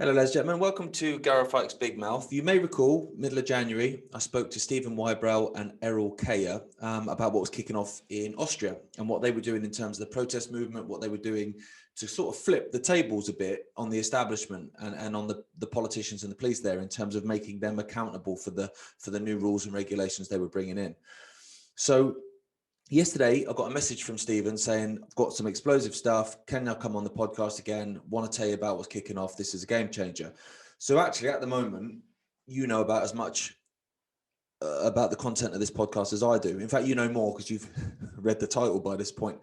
Hello, ladies and gentlemen. Welcome to Gareth Icke's Big Mouth. You may recall, middle of January, I spoke to Stephen Whybrell and Eril about what was kicking off in Austria and what they were doing in terms of the protest movement, what they were doing to sort of flip the tables a bit on the establishment and on the politicians and the police there in terms of making them accountable for the new rules and regulations they were bringing in. So yesterday, I got a message from Stephen saying, I've got some explosive stuff. Can I come on the podcast again? Want to tell you about what's kicking off. This is a game changer. So actually, at the moment, you know about as much about the content of this podcast as I do. In fact, you know more because you've read the title by this point.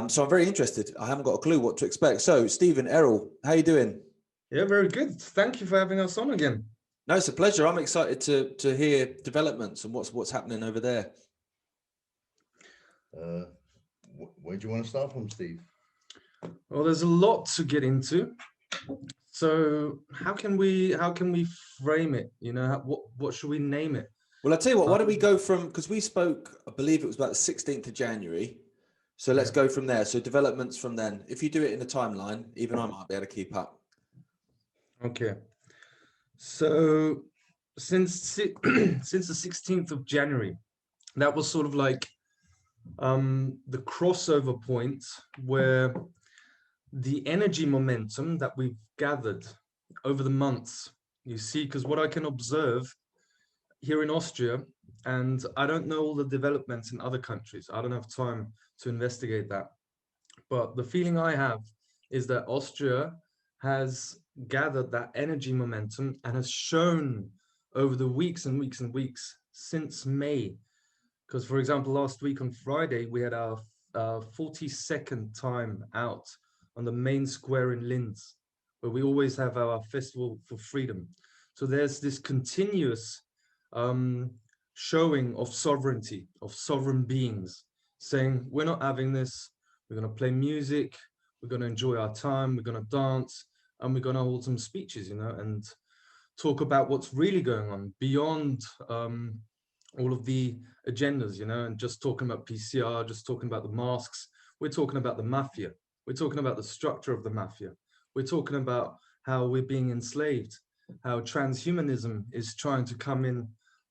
So I'm very interested. I haven't got a clue what to expect. So Stephen, Eril, how you doing? Yeah, very good. Thank you for having us on again. No, it's a pleasure. I'm excited to hear developments and what's happening over there. Where do you want to start from, Steve? Well, there's a lot to get into. So how can we frame it? You know, what should we name it? Well, I'll tell you what, why don't we go from, because we spoke, I believe it was about the 16th of January. So let's go from there. So developments from then. If you do it in a timeline, even I might be able to keep up. Okay. So since the 16th of January, that was sort of like the crossover point where the energy momentum that we've gathered over the months, you see, because what I can observe here in Austria, and I don't know all the developments in other countries, I don't have time to investigate that, but the feeling I have is that Austria has gathered that energy momentum and has shown over the weeks and weeks and weeks since May. Because, for example, last week on Friday, we had our 42nd time out on the main square in Linz, where we always have our festival for freedom. So there's this continuous showing of sovereignty, of sovereign beings, saying, we're not having this, we're going to play music, we're going to enjoy our time, we're going to dance, and we're going to hold some speeches, you know, and talk about what's really going on beyond all of the agendas, you know, and just talking about PCR, just talking about the masks. We're talking about the mafia. We're talking about the structure of the mafia. We're talking about how we're being enslaved, how transhumanism is trying to come in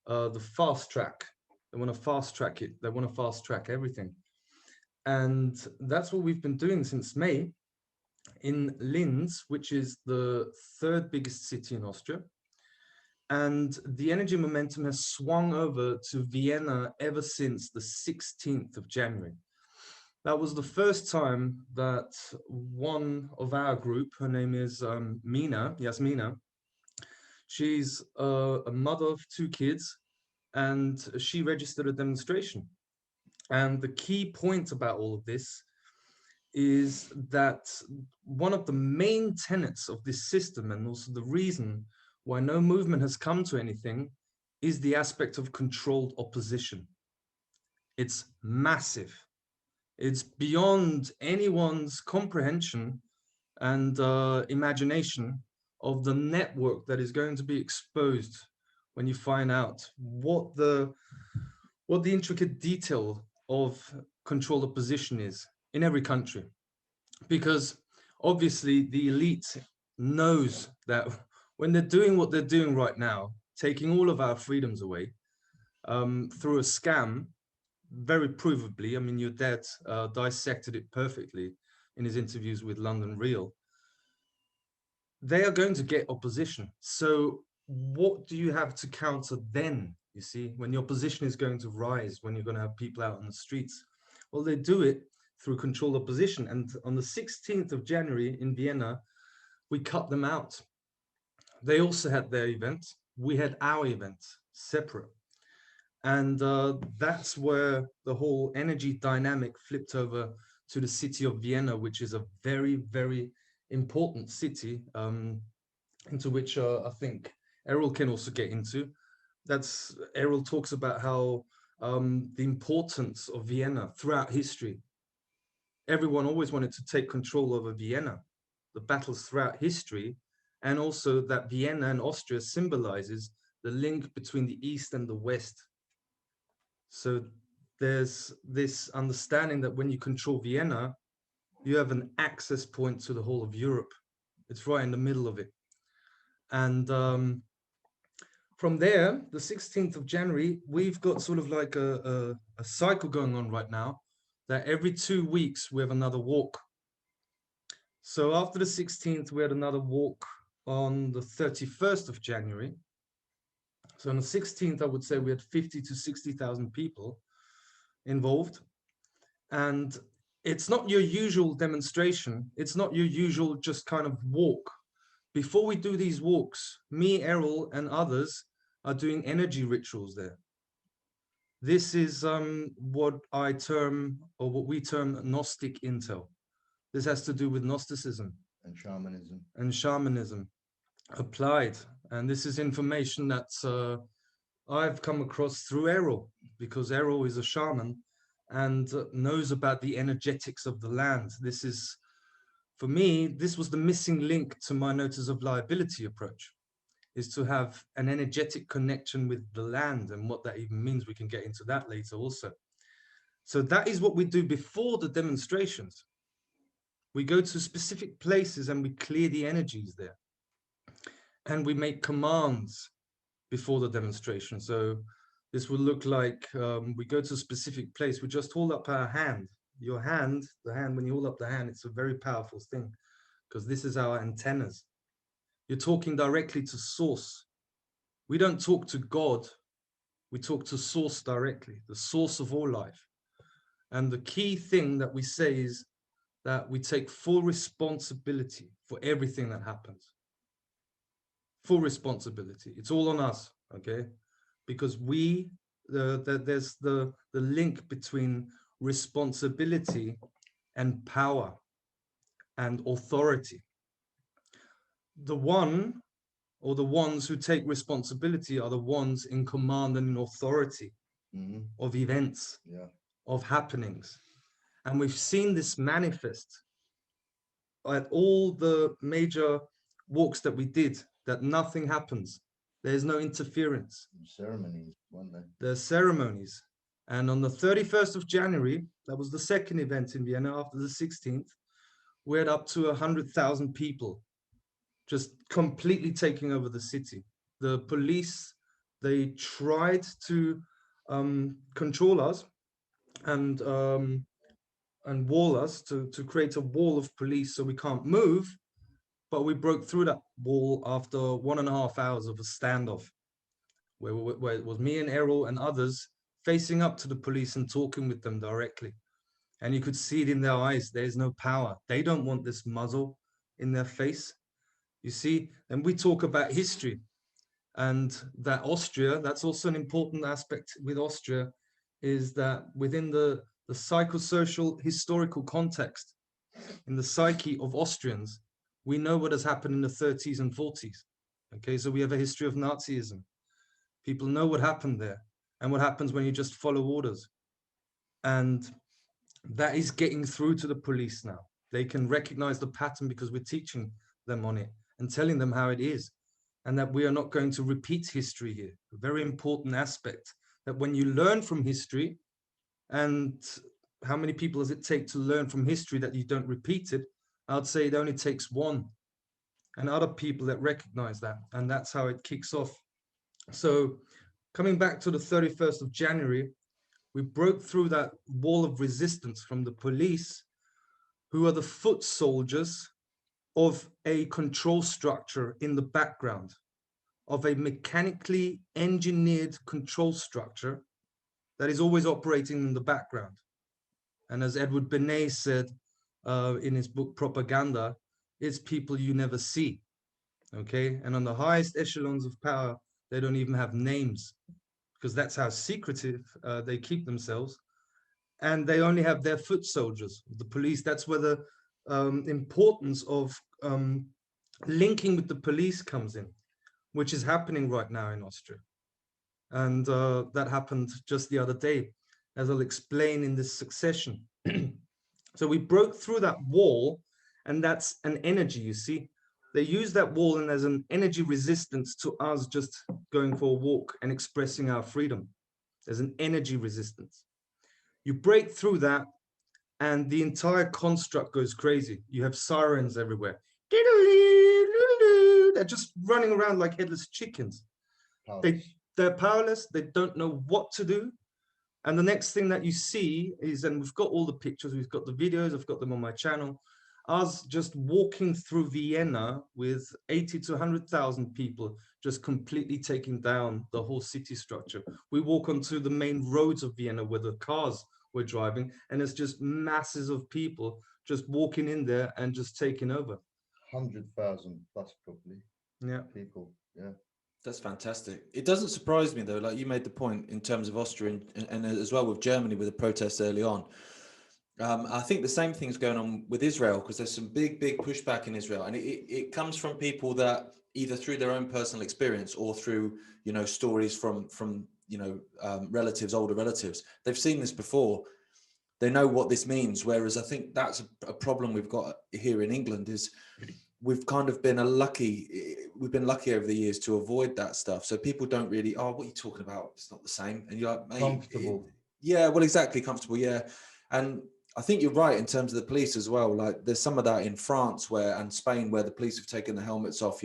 the fast track. They want to fast track it. They want to fast track everything. And that's what we've been doing since May in Linz, which is the third biggest city in Austria. And the energy momentum has swung over to Vienna ever since the 16th of January. That was the first time that one of our group, her name is Yasmina, she's a mother of 2 kids, and she registered a demonstration. And the key point about all of this is that one of the main tenets of this system, and also the reason why no movement has come to anything, is the aspect of controlled opposition. It's massive. It's beyond anyone's comprehension and imagination of the network that is going to be exposed when you find out what the intricate detail of controlled opposition is in every country. Because obviously the elite knows that when they're doing what they're doing right now, taking all of our freedoms away through a scam, very provably, I mean, your dad dissected it perfectly in his interviews with London Real, they are going to get opposition. So what do you have to counter then, you see, when the opposition is going to rise, when you're going to have people out on the streets? Well, they do it through controlled opposition. And on the 16th of January in Vienna, we cut them out. They also had their event. We had our event separate. And that's where the whole energy dynamic flipped over to the city of Vienna, which is a very, very important city into which I think Eril can also get into. Eril talks about how the importance of Vienna throughout history. Everyone always wanted to take control over Vienna, the battles throughout history, and also that Vienna and Austria symbolizes the link between the East and the West. So there's this understanding that when you control Vienna, you have an access point to the whole of Europe. It's right in the middle of it. And from there, the 16th of January, we've got sort of like a cycle going on right now, that every 2 weeks we have another walk. So after the 16th, we had another walk on the 31st of January. So on the 16th, I would say we had 50 to 60,000 people involved. And it's not your usual demonstration. It's not your usual just kind of walk. Before we do these walks, me, Eril, and others are doing energy rituals there. This is what I term, or what we term, Gnostic intel. This has to do with Gnosticism And shamanism. and shamanism applied. And this is information that I've come across through Eril, because Eril is a shaman and knows about the energetics of the land. This is, for me, this was the missing link to my notice of liability approach, is to have an energetic connection with the land, and what that even means. We can get into that later also. So that is what we do before the demonstrations. We go to specific places and we clear the energies there. And we make commands before the demonstration. So this will look like we go to a specific place, we just hold up our hand. Your hand, the hand, when you hold up the hand, it's a very powerful thing, because this is our antennas. You're talking directly to source. We don't talk to God, we talk to source directly, the source of all life. And the key thing that we say is that we take full responsibility for everything that happens. Full responsibility. It's all on us, okay? Because there's the link between responsibility and power and authority. The one, or the ones who take responsibility, are the ones in command and in authority of events, of happenings. And we've seen this manifest at all the major walks that we did, that nothing happens. There's no interference. Ceremonies, weren't there? There's ceremonies. And on the 31st of January, that was the second event in Vienna after the 16th, we had up to 100,000 people just completely taking over the city. The police, they tried to control us and wall us, to create a wall of police so we can't move. But we broke through that wall after 1.5 hours of a standoff, where it was me and Eril and others facing up to the police and talking with them directly. And you could see it in their eyes. There's no power. They don't want this muzzle in their face. You see, and we talk about history, and that Austria, that's also an important aspect with Austria, is that within the psychosocial historical context, in the psyche of Austrians, we know what has happened in the 30s and 40s. Okay, so we have a history of Nazism. People know what happened there and what happens when you just follow orders. And that is getting through to the police now. They can recognize the pattern because we're teaching them on it and telling them how it is, and that we are not going to repeat history here. A very important aspect, that when you learn from history, and how many people does it take to learn from history that you don't repeat it? I'd say it only takes one, and other people that recognize that, and that's how it kicks off. So coming back to the 31st of January, we broke through that wall of resistance from the police, who are the foot soldiers of a control structure in the background, of a mechanically engineered control structure that is always operating in the background. And as Edward Bernays said in his book Propaganda, it's people you never see, okay? And on the highest echelons of power, they don't even have names, because that's how secretive they keep themselves. And they only have their foot soldiers, the police. That's where the importance of linking with the police comes in, which is happening right now in Austria. And that happened just the other day, as I'll explain in this succession. So we broke through that wall, and that's an energy, you see. They use that wall and as an energy resistance to us just going for a walk and expressing our freedom. There's an energy resistance. You break through that, and the entire construct goes crazy. You have sirens everywhere. they're just running around like headless chickens. Powerless. They're powerless. They don't know what to do. And the next thing that you see is, and we've got all the pictures, we've got the videos, I've got them on my channel, us just walking through Vienna with 80 to 100,000 people, just completely taking down the whole city structure. We walk onto the main roads of Vienna where the cars were driving, and it's just masses of people just walking in there and just taking over. 100,000 plus probably. Yeah. People. Yeah. That's fantastic. It doesn't surprise me though, like you made the point in terms of Austria and as well with Germany with the protests early on. I think the same thing's going on with Israel because there's some big pushback in Israel, and it comes from people that either through their own personal experience or through stories from relatives, older relatives. They've seen this before. They know what this means. Whereas I think that's a problem we've got here in England is we've kind of been we've been lucky over the years to avoid that stuff. So people don't really, oh, what are you talking about? It's not the same. And you're like, mate, Comfortable. yeah, well, exactly, comfortable, yeah. And I think you're right in terms of the police as well. Like there's some of that in France and Spain where the police have taken the helmets off.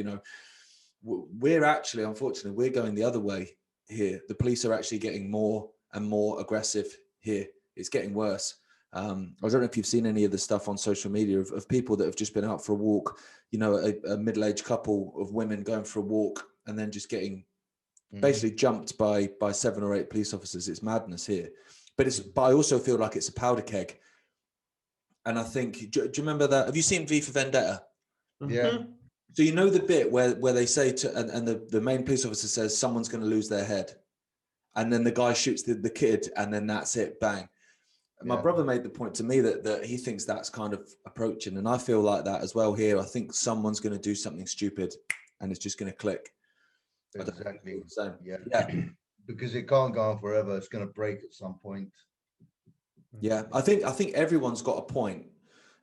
We're actually, unfortunately, we're going the other way here. The police are actually getting more and more aggressive here. It's getting worse. I don't know if you've seen any of the stuff on social media of people that have just been out for a walk, a middle-aged couple of women going for a walk and then just getting basically jumped by 7 or 8 police officers. It's madness here. But I also feel like it's a powder keg. And I think, do you remember that? Have you seen V for Vendetta? Yeah. So you know the bit where they say and the main police officer says someone's going to lose their head. And then the guy shoots the kid and then that's it, bang. My brother made the point to me that he thinks that's kind of approaching. And I feel like that as well here. I think someone's going to do something stupid and it's just going to click. Exactly. Yeah. Because it can't go on forever. It's going to break at some point. Yeah, I think everyone's got a point,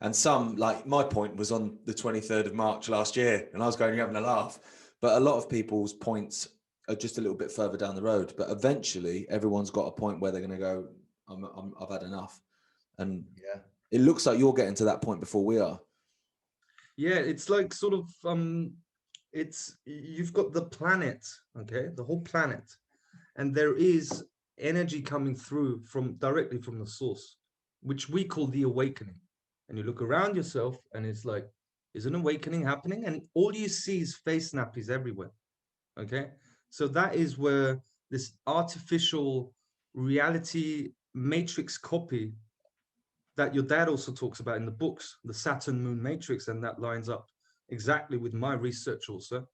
and some, like my point was on the 23rd of March last year, and I was going, you're having a laugh, but a lot of people's points are just a little bit further down the road. But eventually, everyone's got a point where they're going to go, I've had enough, and it looks like you're getting to that point before we are. Yeah, it's like sort of you've got the planet, okay, the whole planet, and there is energy coming through directly from the source, which we call the awakening. And you look around yourself and it's like, is an awakening happening? And all you see is face nappies everywhere. Okay. So that is where this artificial reality matrix copy that your dad also talks about in the books, the Saturn Moon matrix, and that lines up exactly with my research also.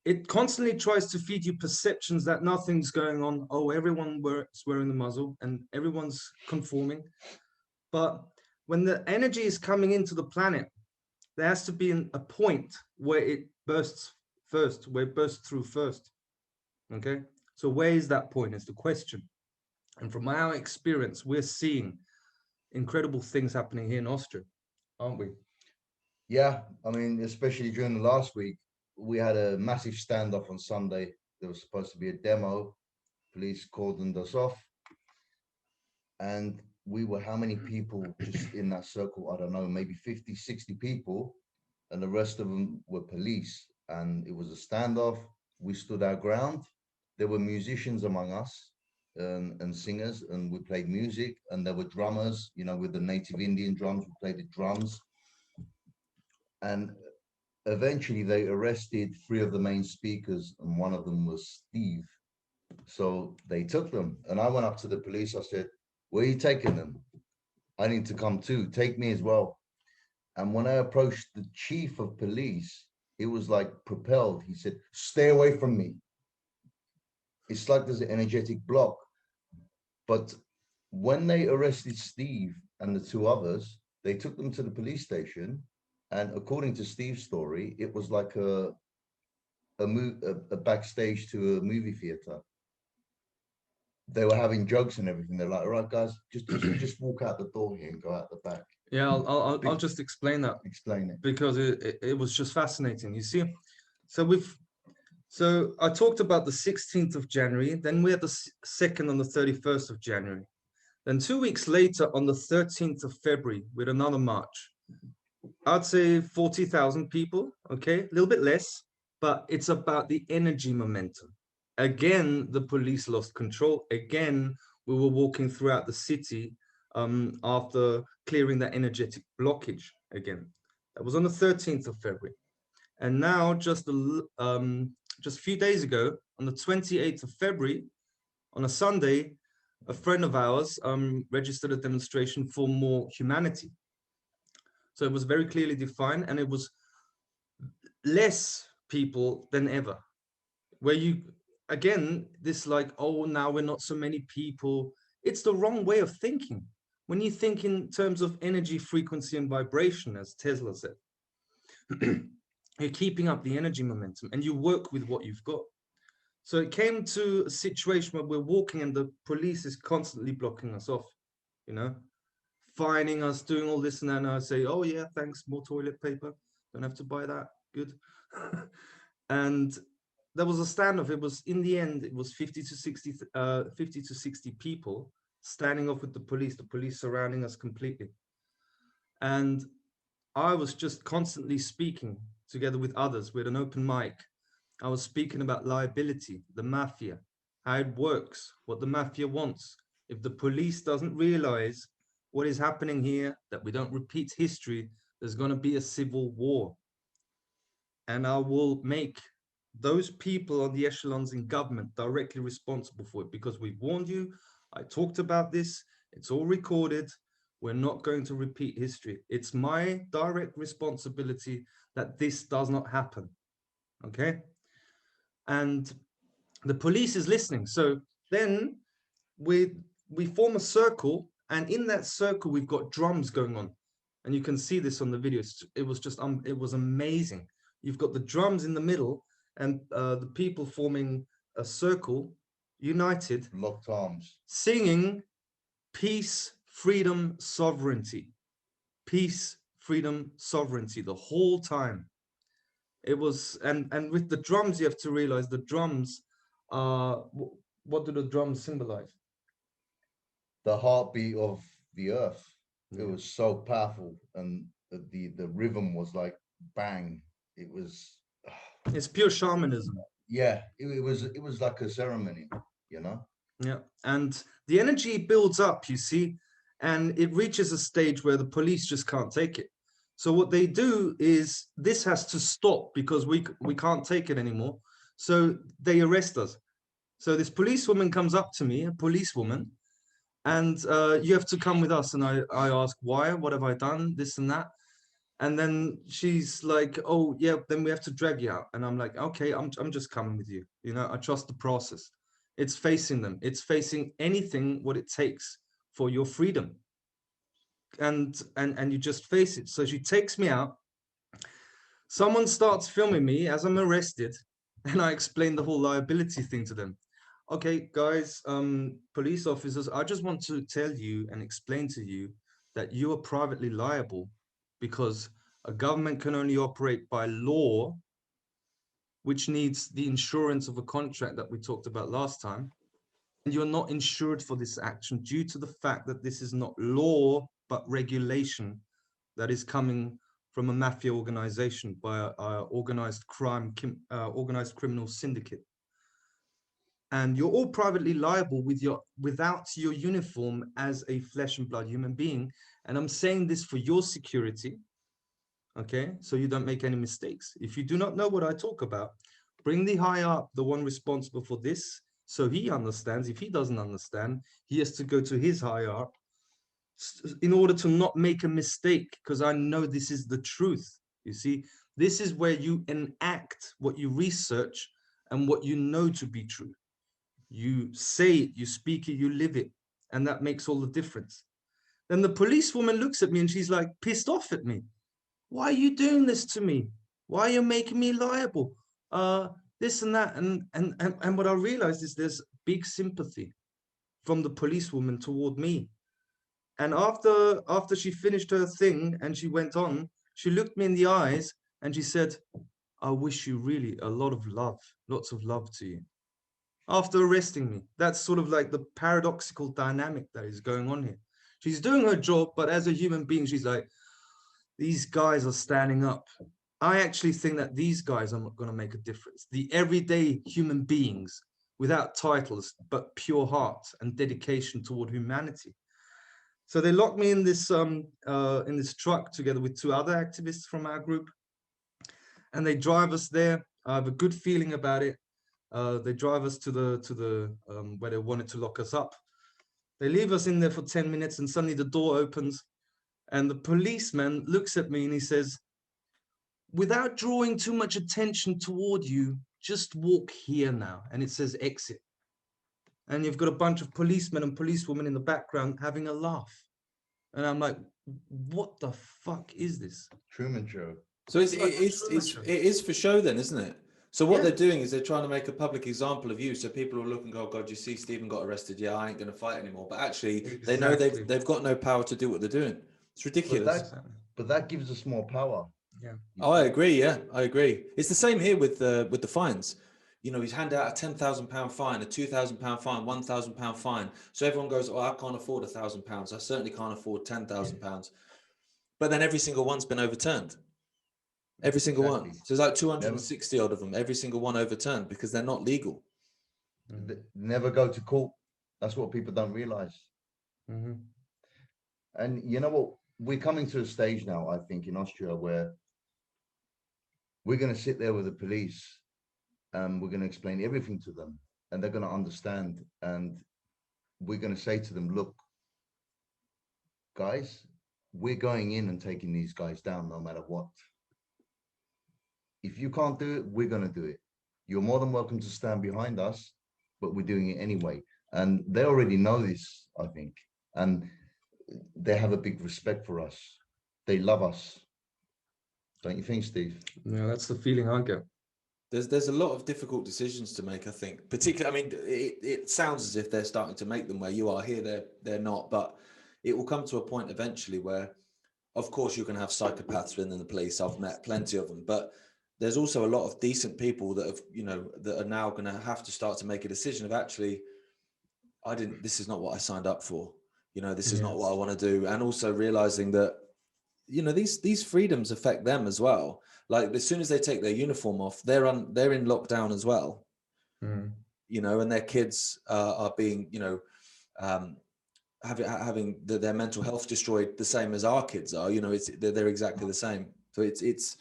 It constantly tries to feed you perceptions that nothing's going on. Oh, everyone is wearing the muzzle and everyone's conforming. But when the energy is coming into the planet, there has to be a point where it bursts first, where it bursts through first. Okay? So where is that point is the question. And from our experience, we're seeing incredible things happening here in Austria, aren't we? Yeah, I mean, especially during the last week, we had a massive standoff on Sunday. There was supposed to be a demo. Police cordoned us off. And we were how many people just in that circle? I don't know, maybe 50, 60 people. And the rest of them were police. And it was a standoff. We stood our ground. There were musicians among us and singers, and we played music. And there were drummers, with the native Indian drums. We played the drums. And eventually they arrested 3 of the main speakers, and one of them was Steve. So they took them, and I went up to the police. I said, where are you taking them? I need to come too. Take me as well. And when I approached the chief of police, it was like propelled. He said, stay away from me. It's like there's an energetic block. But when they arrested Steve and the 2 others, they took them to the police station. And according to Steve's story, it was like a backstage to a movie theater. They were having jokes and everything. They're like, all right, guys, just walk out the door here and go out the back. Yeah, I'll just explain that. Explain it. Because it was just fascinating. You see, so I talked about the 16th of January, then we had the 2nd and the 31st of January. Then 2 weeks later, on the 13th of February, with another march. I'd say 40,000 people, okay, a little bit less. but it's about the energy momentum. Again, the police lost control. Again, we were walking throughout the city after clearing that energetic blockage again. That was on the 13th of February. And now, just a few days ago, on the 28th of February, on a Sunday, a friend of ours registered a demonstration for more humanity. So it was very clearly defined, and it was less people than ever. Where you, again, this like, oh, now we're not so many people. It's the wrong way of thinking. When you think in terms of energy, frequency, and vibration, as Tesla said, you're keeping up the energy momentum and you work with what you've got. So it came to a situation where we're walking and the police is constantly blocking us off, you know, fining us, doing all this and that. And I say, oh yeah, thanks, more toilet paper. Don't have to buy that. Good. And there was a standoff. It was, in the end, it was 50 to 60 people standing off with the police surrounding us completely. And I was just constantly speaking together with others with an open mic. I was speaking about liability, the mafia, how it works, what the mafia wants. If the police doesn't realize what is happening here, that we don't repeat history, there's going to be a civil war. And I will make those people on the echelons in government directly responsible for it, because we warned you. I talked about this. It's all recorded. We're not going to repeat history. It's my direct responsibility that this does not happen. Okay? And the police is listening. So then we form a circle, and in that circle we've got drums going on, and you can see this on the videos. It was just it was amazing. You've got the drums in the middle, and the people forming a circle, united, Locked arms. singing peace, freedom, sovereignty. Peace, freedom, sovereignty the whole time. It was, and with the drums, you have to realize the drums are, what do the drums symbolize? The heartbeat of the earth. Yeah. It was so powerful, and the rhythm was like bang. It was, It's pure shamanism. yeah. It was like a ceremony, you know. Yeah, and the energy builds up, you see, and it reaches a stage where the police just can't take it. So what they do is, this has to stop because we can't take it anymore. So they arrest us. So this policewoman comes up to me, a policewoman, and you have to come with us. And I ask, why? What have I done? This and that. And then she's like, oh yeah, then we have to drag you out. And I'm like, okay, I'm just coming with you. You know, I trust the process. It's facing them. It's facing anything what it takes for your freedom. And you just face it. So she takes me out. Someone starts filming me as I'm arrested, and I explain the whole liability thing to them. Okay, guys, police officers, I just want to tell you and explain to you that you are privately liable, because a government can only operate by law, which needs the insurance of a contract that we talked about last time. And you're not insured for this action due to the fact that this is not law, but regulation that is coming from a mafia organization by a organized criminal syndicate. And you're all privately liable without your uniform as a flesh and blood human being. And I'm saying this for your security, okay? So you don't make any mistakes. If you do not know what I talk about, bring the high up, the one responsible for this, so he understands. If he doesn't understand, he has to go to his higher up in order to not make a mistake, because I know this is the truth. You see, this is where you enact what you research and what you know to be true. You say it, you speak it, you live it, and that makes all the difference. Then the policewoman looks at me and she's like pissed off at me. Why are you doing this to me? Why are you making me liable? This and that. And what I realized is there's big sympathy from the policewoman toward me. And after she finished her thing and she went on, she looked me in the eyes and she said, I wish you really a lot of love, lots of love to you. After arresting me. That's sort of like the paradoxical dynamic that is going on here. She's doing her job, but as a human being, she's like, these guys are standing up. I actually think that these guys are not going to make a difference. The everyday human beings without titles, but pure heart and dedication toward humanity. So they locked me in this truck together with two other activists from our group, and they drive us there. I have a good feeling about it. They drive us to the where they wanted to lock us up. They leave us in there for 10 minutes, and suddenly the door opens, and the policeman looks at me and he says, "Without drawing too much attention toward you, just walk here now." And it says exit. And you've got a bunch of policemen and policewomen in the background having a laugh. And I'm like, what the fuck is this? Truman Show. So It's like a Truman it Show. is for show then, isn't it? So what Yeah. they're doing is they're trying to make a public example of you, so people will look and go, "Oh God, you see, Stephen got arrested. Yeah, I ain't going to fight anymore." But actually, they know Exactly. they've got no power to do what they're doing. It's ridiculous. But that gives us more power. Yeah. Oh, I agree. Yeah, I agree. It's the same here with the fines. You know, he's handed out a £10,000 fine, a £2,000 fine, £1,000 fine. So everyone goes, "Oh, I can't afford £1,000. I certainly can't afford £10,000." But then every single one's been overturned. Every single one. So there's like 260 odd of them. Every single one overturned because they're not legal. Never go to court. That's what people don't realize. Mm-hmm. And you know what? We're coming to a stage now, I think, in Austria where we're going to sit there with the police and we're going to explain everything to them and they're going to understand. And we're going to say to them, "Look, guys, we're going in and taking these guys down no matter what. If you can't do it, we're going to do it. You're more than welcome to stand behind us, but we're doing it anyway." And they already know this, I think. And they have a big respect for us. They love us. Don't you think, Steve? Yeah, that's the feeling I get. There's a lot of difficult decisions to make, I think. Particularly, I mean, it sounds as if they're starting to make them where you are here, they're not. But it will come to a point eventually where, of course, you can have psychopaths within the police. I've met plenty of them, but there's also a lot of decent people that have, you know, that are now going to have to start to make a decision of actually, this is not what I signed up for. You know, this is not what I want to do. And also realizing that, you know, these freedoms affect them as well. Like as soon as they take their uniform off, they're in lockdown as well. Mm. You know, and their kids are being, you know, having their mental health destroyed the same as our kids are. You know, they're exactly the same. So it's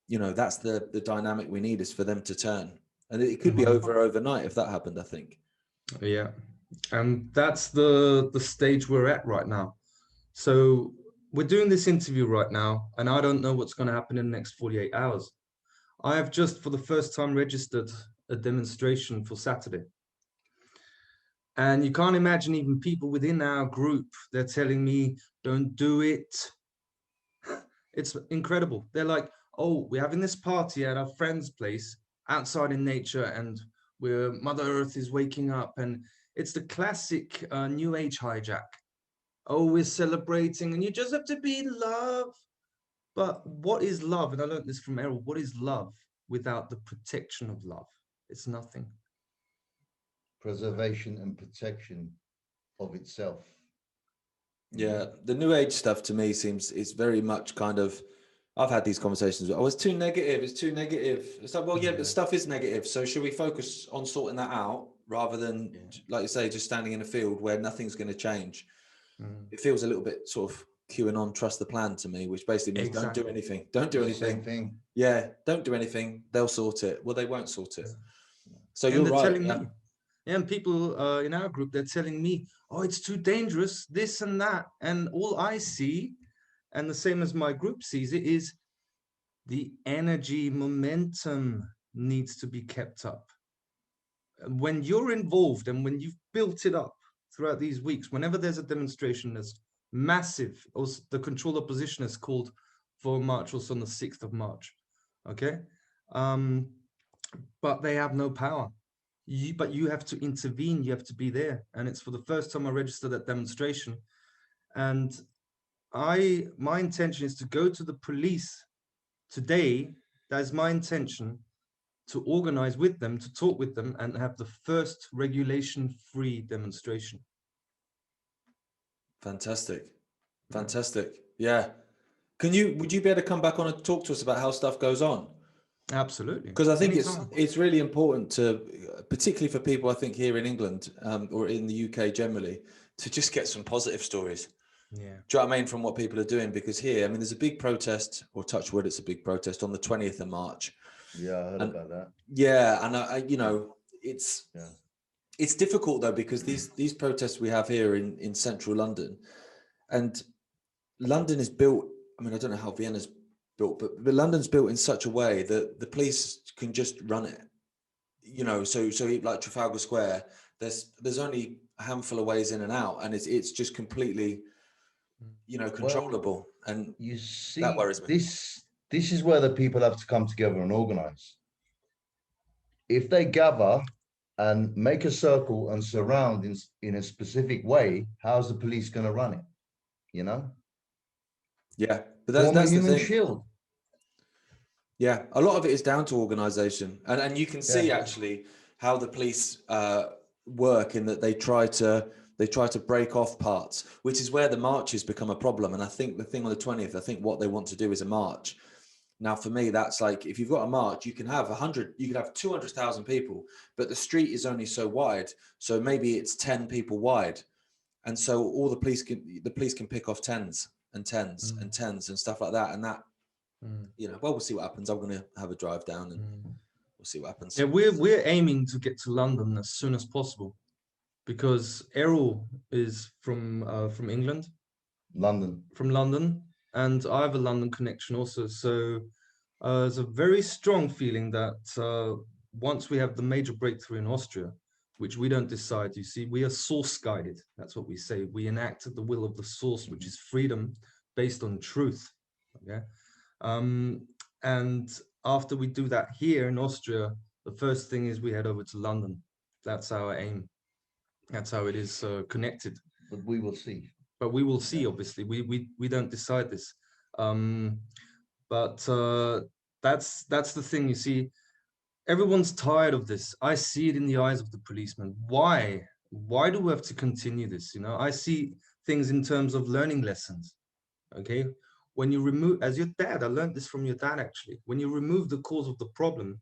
you know, that's the dynamic we need, is for them to turn, and it could be over overnight if that happened, I think. Yeah, and that's the stage we're at right now. So we're doing this interview right now, and I don't know what's going to happen in the next 48 hours. I have just for the first time registered a demonstration for Saturday. And you can't imagine, even people within our group, they're telling me, "Don't do it." It's incredible. They're like, "Oh, we're having this party at our friend's place outside in nature, and where Mother Earth is waking up." And it's the classic New Age hijack. "Oh, we're celebrating, and you just have to be in love." But what is love? And I learned this from Eril. What is love without the protection of love? It's nothing. Preservation and protection of itself. Yeah, the new age stuff to me it's very much kind of, I've had these conversations. "Oh, it's too negative. It's too negative." It's like, well, yeah, but stuff is negative. So should we focus on sorting that out rather than, like you say, just standing in a field where nothing's going to change? It feels a little bit sort of QAnon, trust the plan to me, which basically means don't do anything. Don't do anything. Same thing. Yeah, don't do anything. They'll sort it. Well, they won't sort it. So And you're they're right. telling Yeah. me, and people in our group, they're telling me, "Oh, it's too dangerous, this and that." And all I see, and the same as my group sees it, is the energy momentum needs to be kept up. When you're involved and when you've built it up throughout these weeks, whenever there's a demonstration that's massive, or the controlled opposition is called for March also on the 6th of March, okay? But they have no power. But you have to intervene, you have to be there. And it's for the first time I registered that demonstration. And my intention is to go to the police today. That is my intention, to organize with them, to talk with them, and have the first regulation-free demonstration. Fantastic. Yeah. Would you be able to come back on and talk to us about how stuff goes on? Absolutely. Because I think Anytime. it's really important to, particularly for people I think here in England or in the UK generally, to just get some positive stories. Yeah. Do you know what I mean, from what people are doing? Because here, I mean, there's a big protest, or touch wood, it's a big protest on the 20th of March. Yeah, I heard about that. Yeah, and it's difficult though, because these protests we have here in central London, and London is built. I mean, I don't know how Vienna's built, but London's built in such a way that the police can just run it. So like Trafalgar Square, there's only a handful of ways in and out, and it's just completely, controllable, and You see, that worries me. this is where the people have to come together and organize. If they gather and make a circle and surround in a specific way, how's the police going to run it? Yeah, but Form a that's the human thing. shield. Yeah, a lot of it is down to organization, and you can see Yeah. actually how the police work, in that they try to break off parts, which is where the marches become a problem. And I think the thing on the 20th, I think what they want to do is a march. Now, for me, that's like, if you've got a march, you can have 100, you can have 200,000 people, but the street is only so wide, so maybe it's 10 people wide, and so all the police can pick off tens and tens and tens and stuff like that, and that. We'll see what happens. I'm going to have a drive down and we'll see what happens. Yeah, we're aiming to get to London as soon as possible, because Eril is from England, from London, and I have a London connection also. So there's a very strong feeling that once we have the major breakthrough in Austria, which we don't decide, you see, we are source guided. That's what we say. We enact the will of the source, which is freedom based on truth. Okay. And after we do that here in Austria, the first thing is we head over to London. That's our aim. That's how it is connected. But we will see. Obviously. We don't decide this. But that's the thing, you see. Everyone's tired of this. I see it in the eyes of the policemen. Why? Why do we have to continue this? I see things in terms of learning lessons. Okay. When you remove, as your dad, I learned this from your dad actually. When you remove the cause of the problem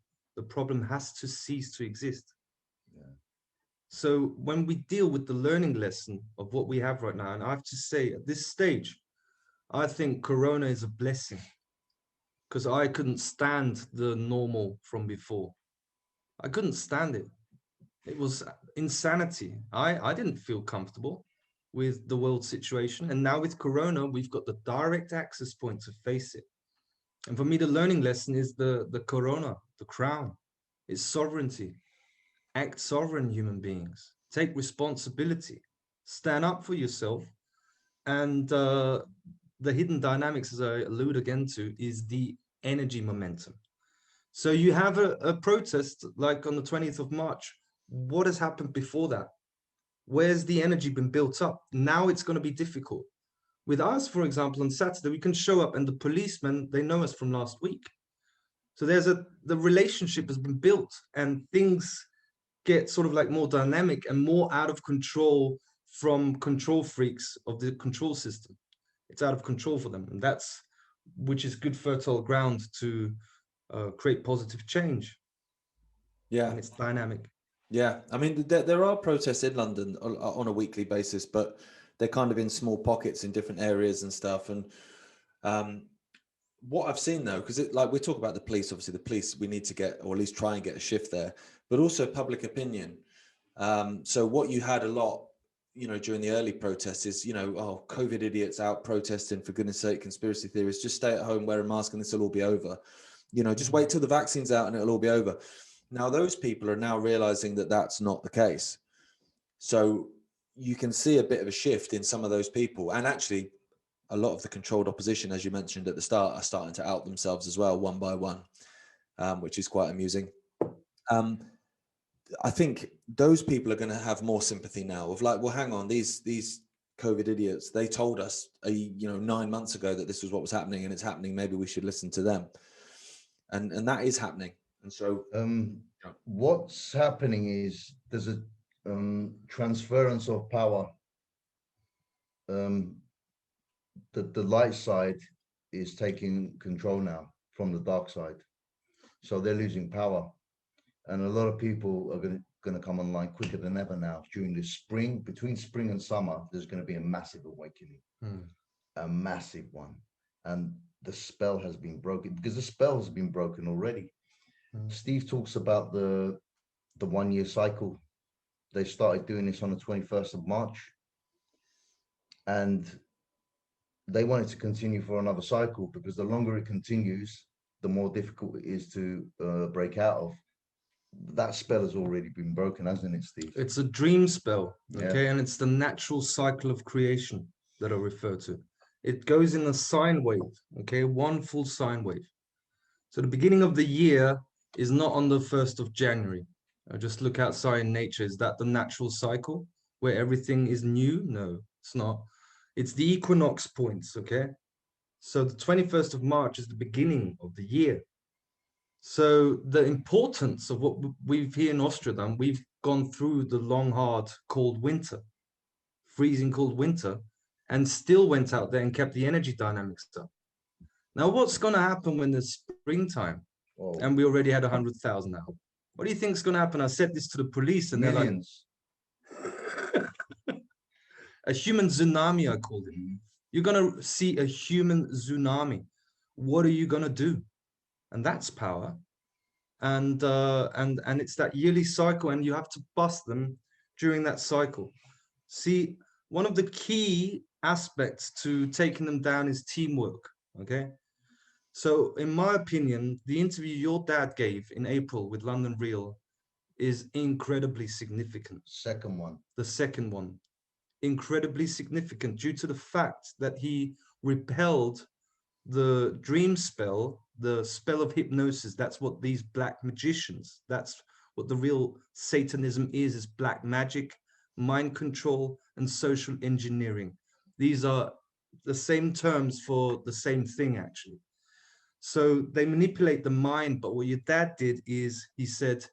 has to cease to exist. Yeah. So when we deal with the learning lesson of what we have right now, and I have to say at this stage, I think Corona is a blessing, because I couldn't stand the normal from before. I couldn't stand it. It was insanity. I didn't feel comfortable with the world situation. And now with Corona, we've got the direct access point to face it. And for me, the learning lesson is the Corona, the crown. It's sovereignty. Act sovereign, human beings. Take responsibility. Stand up for yourself. And the hidden dynamics, as I allude again to, is the energy momentum. So you have a protest like on the 20th of March. What has happened before that? Where's the energy been built up? Now it's going to be difficult. With us, for example, on Saturday, we can show up and the policemen, they know us from last week. So the relationship has been built, and things get sort of like more dynamic and more out of control from control freaks of the control system. It's out of control for them. And which is good fertile ground to create positive change. Yeah. And it's dynamic. Yeah, I mean, there are protests in London on a weekly basis, but they're kind of in small pockets in different areas and stuff. And what I've seen though, because we talk about the police, obviously the police, we need to get, or at least try and get a shift there, but also public opinion. So what you had a lot, during the early protests is, COVID idiots out protesting, for goodness sake, conspiracy theorists, just stay at home, wear a mask and this will all be over. Just wait till the vaccine's out and it'll all be over. Now, those people are now realizing that that's not the case. So you can see a bit of a shift in some of those people. And actually, a lot of the controlled opposition, as you mentioned at the start, are starting to out themselves as well, one by one, which is quite amusing. I think those people are going to have more sympathy now of like, well, hang on, these COVID idiots, they told us, 9 months ago that this was what was happening and it's happening. Maybe we should listen to them. And that is happening. And so what's happening is there's a transference of power. The light side is taking control now from the dark side. So they're losing power. And a lot of people are going to come online quicker than ever now during the spring. Between spring and summer, there's going to be a massive awakening, a massive one. And the spell has been broken, because the spell has been broken already. Steve talks about the 1 year cycle. They started doing this on the 21st of March. And they want it to continue for another cycle, because the longer it continues, the more difficult it is to break out of. That spell has already been broken, hasn't it, Steve? It's a dream spell, okay? Yeah. And it's the natural cycle of creation that I refer to. It goes in a sine wave, okay? One full sine wave. So the beginning of the year is not on the 1st of January. Just look outside in nature. Is that the natural cycle where everything is new? No, it's not. It's the equinox points, okay? So the 21st of March is the beginning of the year. So the importance of what we've here in Austria done, we've gone through the long, hard, cold winter, freezing cold winter, and still went out there and kept the energy dynamics up. Now, what's going to happen when it's springtime? Oh. And we already had 100,000 now. What do you think is going to happen? I said this to the police, and Millions. They're like, a human tsunami, I called it. You're going to see a human tsunami. What are you going to do? And that's power. And it's that yearly cycle, and you have to bust them during that cycle. See, one of the key aspects to taking them down is teamwork, okay? So in my opinion, the interview your dad gave in April with London Real is incredibly significant. Second one. The second one, incredibly significant due to the fact that he repelled the dream spell, the spell of hypnosis. That's what these black magicians, that's what the real Satanism is black magic, mind control, and social engineering. These are the same terms for the same thing, actually. So they manipulate the mind, but what your dad did is he said,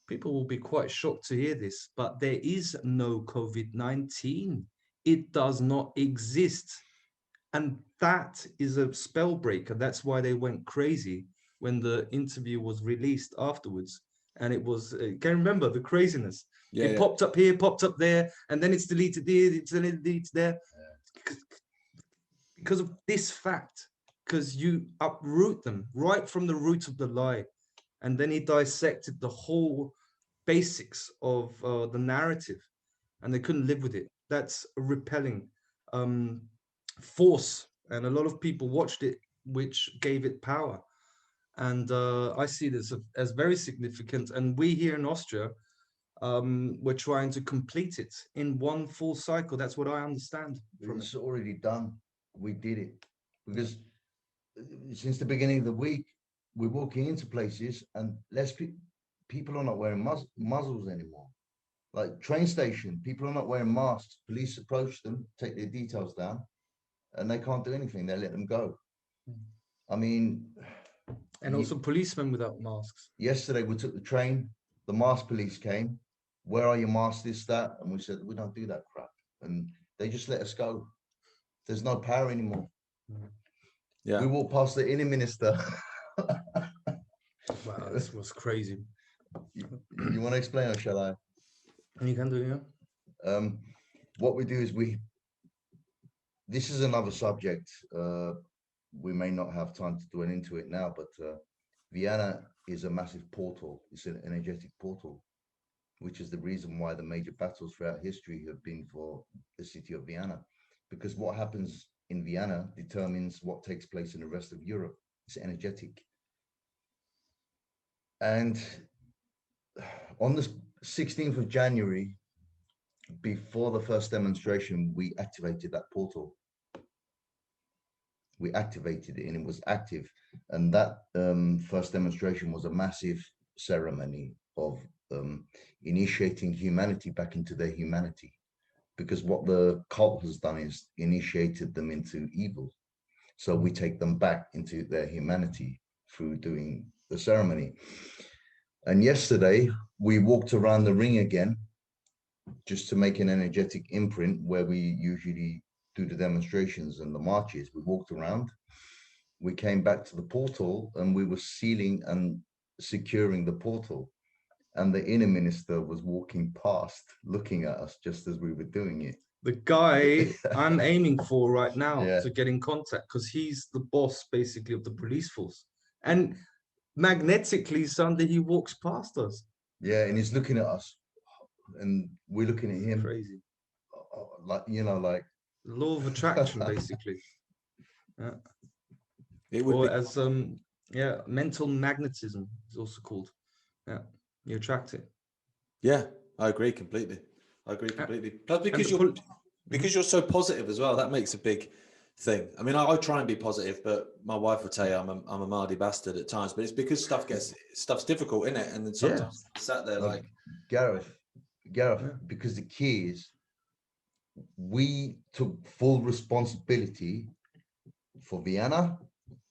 people will be quite shocked to hear this, but there is no COVID-19. It does not exist. And that is a spell breaker. That's why they went crazy when the interview was released afterwards. And it was, can you remember the craziness? Yeah, it popped up here, popped up there, and then it's deleted here, it's deleted there. Because of this fact, because you uproot them right from the root of the lie. And then he dissected the whole basics of the narrative, and they couldn't live with it. That's a repelling force, and a lot of people watched it, which gave it power. And I see this as very significant. And we here in Austria, we're trying to complete it in one full cycle. That's what I understand from It's already done. We did it. Because since the beginning of the week, we're walking into places and people are not wearing muzzles anymore. Like train station, people are not wearing masks. Police approach them, take their details down, and they can't do anything. They let them go. I mean, and also policemen without masks. Yesterday we took the train, the mask police came. Where are your masks, this, that? And we said, we don't do that crap. And they just let us go. There's no power anymore. Yeah. We walked past the inner minister. Wow, this was crazy. You want to explain, or shall I? You can do, yeah. What we do is this is another subject. We may not have time to dwell into it now, but Vienna is a massive portal. It's an energetic portal, which is the reason why the major battles throughout history have been for the city of Vienna, because what happens in Vienna determines what takes place in the rest of Europe. It's energetic. And on the 16th of January, before the first demonstration, we activated that portal. We activated it and it was active. And that first demonstration was a massive ceremony of initiating humanity back into their humanity. Because what the cult has done is initiated them into evil. So we take them back into their humanity through doing the ceremony. And yesterday we walked around the ring again, just to make an energetic imprint where we usually do the demonstrations and the marches. We walked around we came back to the portal and we were sealing and securing the portal. And the inner minister was walking past, looking at us just as we were doing it. The guy I'm aiming for right now Yeah. to get in contact, because he's the boss basically of the police force. And magnetically, Sunday, he walks past us. Yeah, and he's looking at us, and we're looking at him. Crazy. Like, you know, like The law of attraction, basically. Yeah. It would Or be, as yeah, mental magnetism is also called. Yeah, you attract it. yeah, I agree completely. I agree completely. Plus, because you're so positive as well, that makes a big thing. I mean, I try and be positive, but my wife would tell you I'm a mardy bastard at times. But it's because stuff's difficult, isn't it? And then sometimes I sat there like Gareth, because the key is we took full responsibility for Vienna,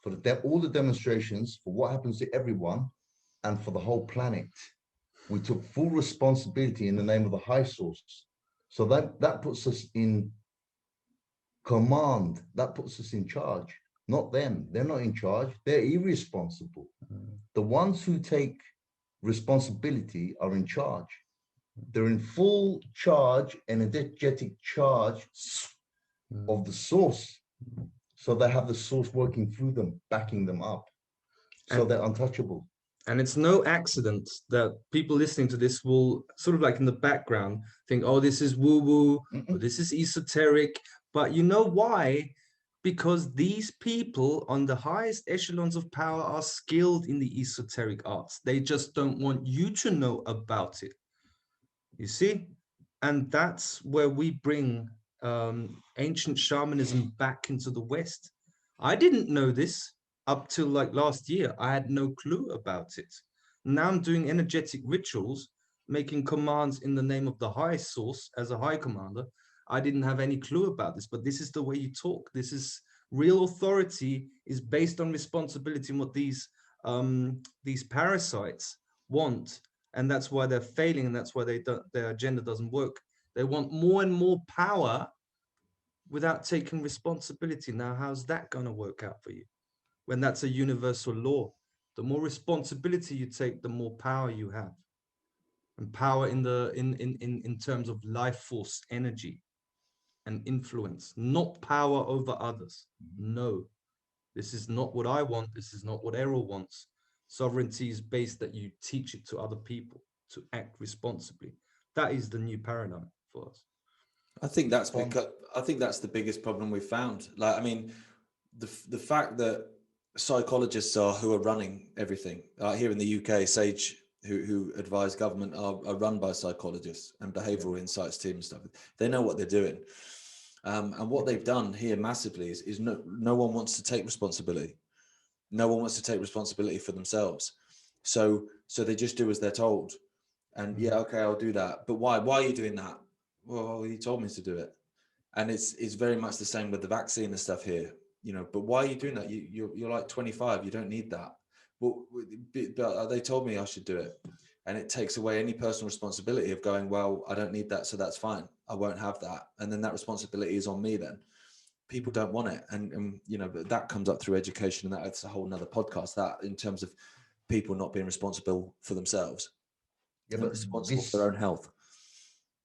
for all the demonstrations, for what happens to everyone, and for the whole planet. We took full responsibility in the name of the high source. So that puts us in command. That puts us in charge. Not them. They're not in charge. They're irresponsible. The ones who take responsibility are in charge. They're in full charge, energetic charge of the source. So they have the source working through them, backing them up. So they're untouchable. And it's no accident that people listening to this will sort of like in the background think, oh, this is woo-woo, or this is esoteric. But you know why? Because these people on the highest echelons of power are skilled in the esoteric arts. They just don't want you to know about it. You see? And that's where we bring ancient shamanism back into the West. I didn't know this up till like last year. I had no clue about it. Now I'm doing energetic rituals, making commands in the name of the high source as a high commander. I didn't have any clue about this, but this is the way you talk. This is real authority is based on responsibility and what these parasites want. And that's why they're failing, and that's why their agenda doesn't work. They want more and more power without taking responsibility. Now, how's that going to work out for you? When that's a universal law, the more responsibility you take, the more power you have, and power in terms of life force, energy, and influence, not power over others. No, this is not what I want. This is not what Eril wants. Sovereignty is based that you teach it to other people to act responsibly. That is the new paradigm for us. I think that's the biggest problem we've found. Like, I mean, the fact that psychologists are who are running everything here in the UK, Sage, who advise government, are run by psychologists and behavioural insights team and stuff. They know what they're doing, and what they've done here massively is no one wants to take responsibility. No one wants to take responsibility for themselves, so they just do as they're told. And yeah, okay, I'll do that. But why are you doing that? Well, he told me to do it. And it's very much the same with the vaccine and stuff here, you know. But why are you doing that? You're like 25, you don't need that. Well, but they told me I should do it. And it takes away any personal responsibility of going, well, I don't need that, so that's fine. I won't have that. And then that responsibility is on me then. People don't want it. And you know, but that comes up through education, and that's a whole nother podcast, that in terms of people not being responsible for themselves. Yeah, but responsible for their own health.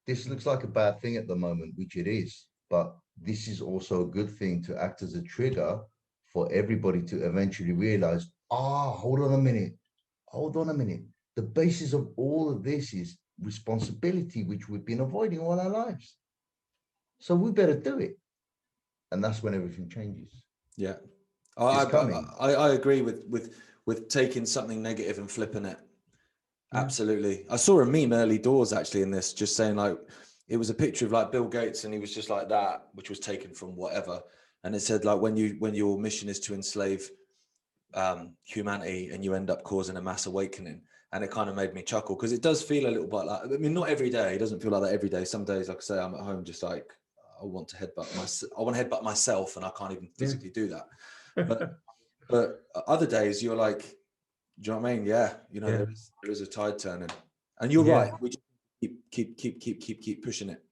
This looks like a bad thing at the moment, which it is, but this is also a good thing to act as a trigger for everybody to eventually realize, hold on a minute. The basis of all of this is responsibility, which we've been avoiding all our lives. So we better do it. And that's when everything changes. Yeah. coming. I agree with taking something negative and flipping it. Absolutely. I saw a meme early doors actually in this, just saying like, it was a picture of like Bill Gates and he was just like that, which was taken from whatever. And it said like, when your mission is to enslave humanity and you end up causing a mass awakening. And it kind of made me chuckle, because it does feel a little bit like, I mean, not every day, it doesn't feel like that every day. Some days, like I say, I'm at home just like, I want to headbutt myself and I can't even physically do that. But other days you're like, do you know what I mean? Yeah, you know, there is a tide turning, and you're right. We just keep pushing it.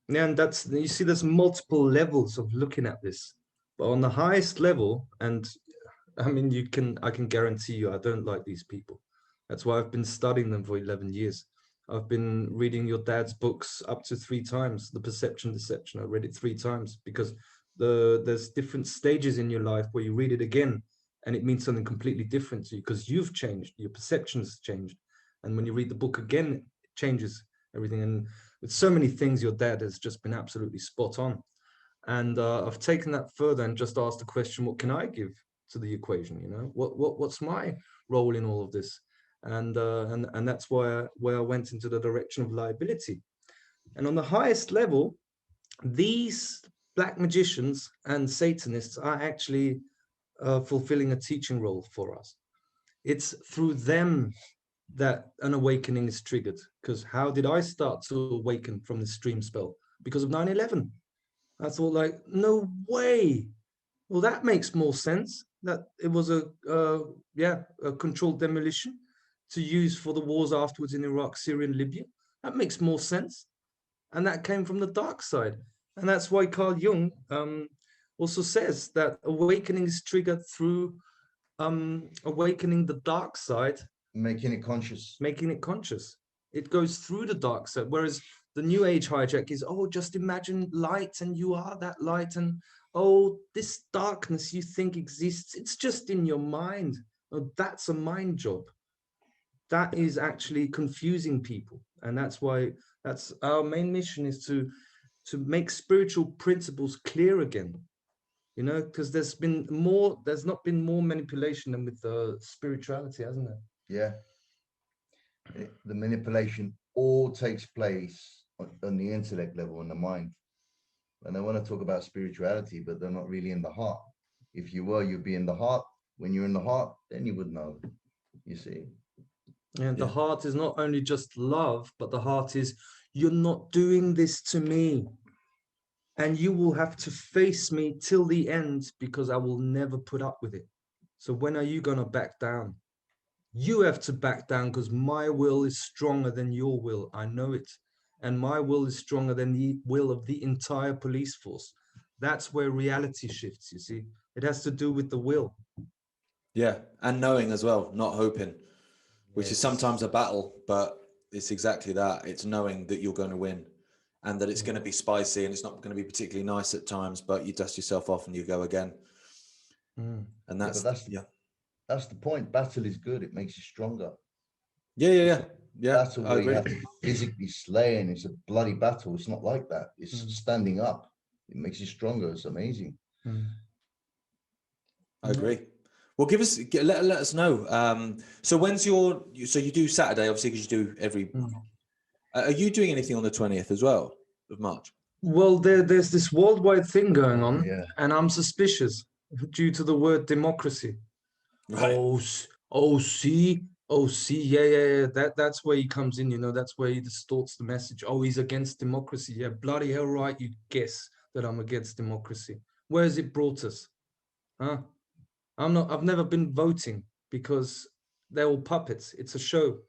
Yeah, and you see, there's multiple levels of looking at this. But on the highest level, and I mean, I can guarantee you, I don't like these people. That's why I've been studying them for 11 years. I've been reading your dad's books up to 3 times, The Perception Deception. I read it 3 times because there's different stages in your life where you read it again and it means something completely different to you because you've changed, your perception's changed. And when you read the book again, it changes everything. And with so many things, your dad has just been absolutely spot on. And I've taken that further and just asked the question, what can I give to the equation? You know, what's my role in all of this? And that's where I went into the direction of liability. And on the highest level, these black magicians and Satanists are actually fulfilling a teaching role for us. It's through them that an awakening is triggered. Because how did I start to awaken from this dream spell? Because of 9/11. I thought, like, no way. Well, that makes more sense. That it was a controlled demolition to use for the wars afterwards in Iraq, Syria, and Libya. That makes more sense, and that came from the dark side. And that's why Carl Jung also says that awakening is triggered through awakening the dark side, Making it conscious. making it conscious. It goes through the dark side, whereas the new age hijack is, oh, just imagine light and you are that light, and oh, this darkness you think exists, it's just in your mind. Oh, that's a mind job. That is actually confusing people, and that's why that's our main mission, is to make spiritual principles clear again. You know, because there's not been more manipulation than with spirituality, hasn't it? Yeah. The manipulation all takes place on the intellect level, in the mind. And they want to talk about spirituality, but they're not really in the heart. If you were, you'd be in the heart. When you're in the heart, then you would know. You see? And the heart is not only just love, but the heart is, you're not doing this to me. And you will have to face me till the end, because I will never put up with it. So when are you going to back down? You have to back down, because my will is stronger than your will. I know it. And my will is stronger than the will of the entire police force. That's where reality shifts, you see. It has to do with the will. Yeah, and knowing as well, not hoping, which is sometimes a battle, but it's exactly that. It's knowing that you're going to win, and that it's going to be spicy, and it's not going to be particularly nice at times, but you dust yourself off and you go again. And that's that's the point. Battle is good. It makes you stronger. Yeah. Battle where you have to physically slay, and it's a bloody battle. It's not like that. It's standing up. It makes you stronger. It's amazing. I agree. Well, let us know. So when's so you do Saturday, obviously, because you do every. Are you doing anything on the 20th as well of March? Well, there's this worldwide thing going on, Yeah. and I'm suspicious due to the word democracy. Right. Yeah. That's where he comes in, you know, that's where he distorts the message. Oh, he's against democracy. Yeah, bloody hell right, you guess that I'm against democracy. Where has it brought us? Huh? I've never been voting, because they're all puppets. It's a show.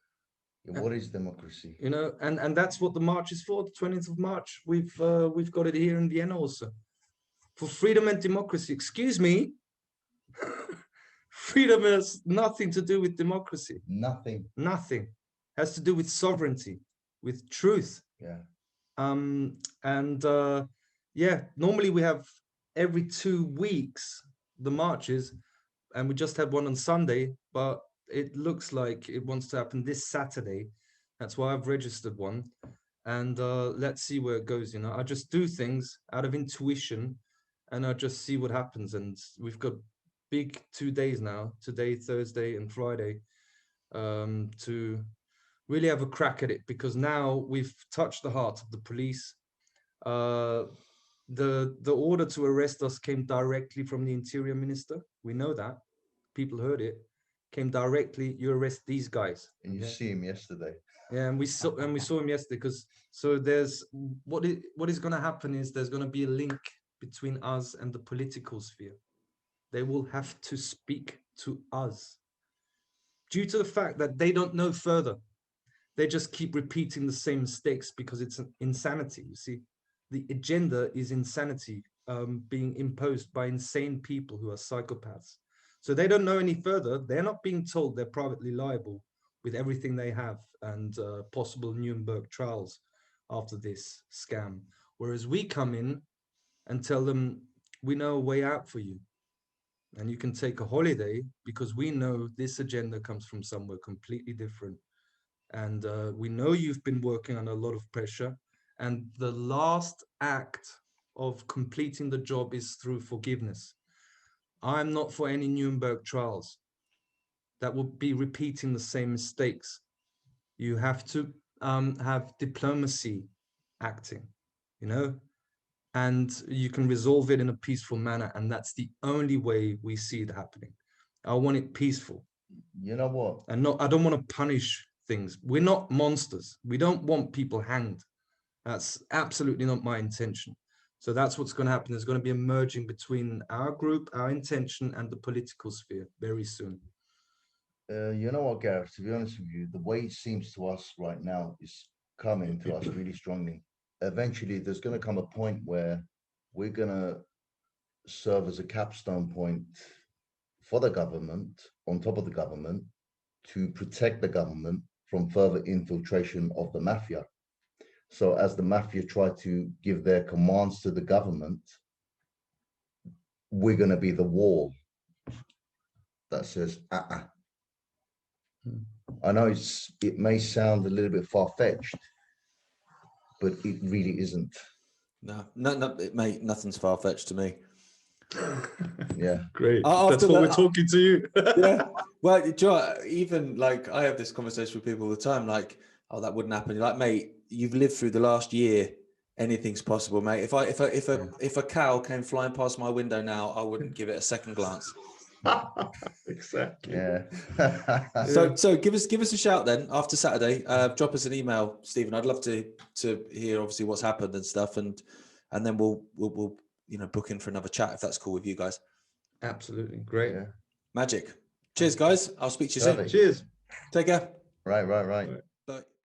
Yeah, what is democracy? You know, and that's what the march is for. The 20th of March. We've got it here in Vienna also. For freedom and democracy. Excuse me. Freedom has nothing to do with democracy. Nothing. Nothing. Has to do with sovereignty, with truth. Yeah. Normally we have every 2 weeks the marches, and we just had one on Sunday, but it looks like it wants to happen this Saturday. That's why I've registered one, and let's see where it goes. You know, I just do things out of intuition, and I just see what happens. And we've got big 2 days now, today, Thursday and Friday, to really have a crack at it, because now we've touched the heart of the police. The order to arrest us came directly from the Interior Minister. We know that. People heard it. Came directly, you arrest these guys. And you see him yesterday. Yeah, and we saw him yesterday, because so there's what is going to happen is there's going to be a link between us and the political sphere. They will have to speak to us, due to the fact that they don't know further. They just keep repeating the same mistakes because it's an insanity. You see, the agenda is insanity. being imposed by insane people who are psychopaths. So they don't know any further. They're not being told they're privately liable with everything they have and possible Nuremberg trials after this scam. Whereas we come in and tell them, we know a way out for you. And you can take a holiday because we know this agenda comes from somewhere completely different. And we know you've been working under a lot of pressure. And the last act of completing the job is through forgiveness. I'm not for any Nuremberg trials. That would be repeating the same mistakes. You have to have diplomacy acting, you know, and you can resolve it in a peaceful manner. And that's the only way we see it happening. I want it peaceful. You know what? And I don't want to punish things. We're not monsters. We don't want people hanged. That's absolutely not my intention. So that's what's going to happen. There's going to be a merging between our group, our intention, and the political sphere very soon. You know what, Gareth, to be honest with you, the way it seems to us right now is coming to us really strongly. Eventually, there's going to come a point where we're going to serve as a capstone point for the government, on top of the government, to protect the government from further infiltration of the mafia. So as the mafia try to give their commands to the government, we're going to be the wall that says, I know it may sound a little bit far-fetched, but it really isn't. No, mate, nothing's far-fetched to me. Yeah. Great. That's what we're talking to you. Yeah. Well, Joe, even like I have this conversation with people all the time, like, oh, that wouldn't happen. You're like, mate, you've lived through the last year. Anything's possible, mate. If a cow came flying past my window now, I wouldn't give it a second glance. Exactly. Yeah. So give us a shout then after Saturday. Drop us an email, Stephen. I'd love to hear obviously what's happened and stuff, and then we'll book in for another chat if that's cool with you guys. Absolutely. Great. Yeah. Magic. Cheers, guys. I'll speak to you soon. Perfect. Cheers. Take care. Right.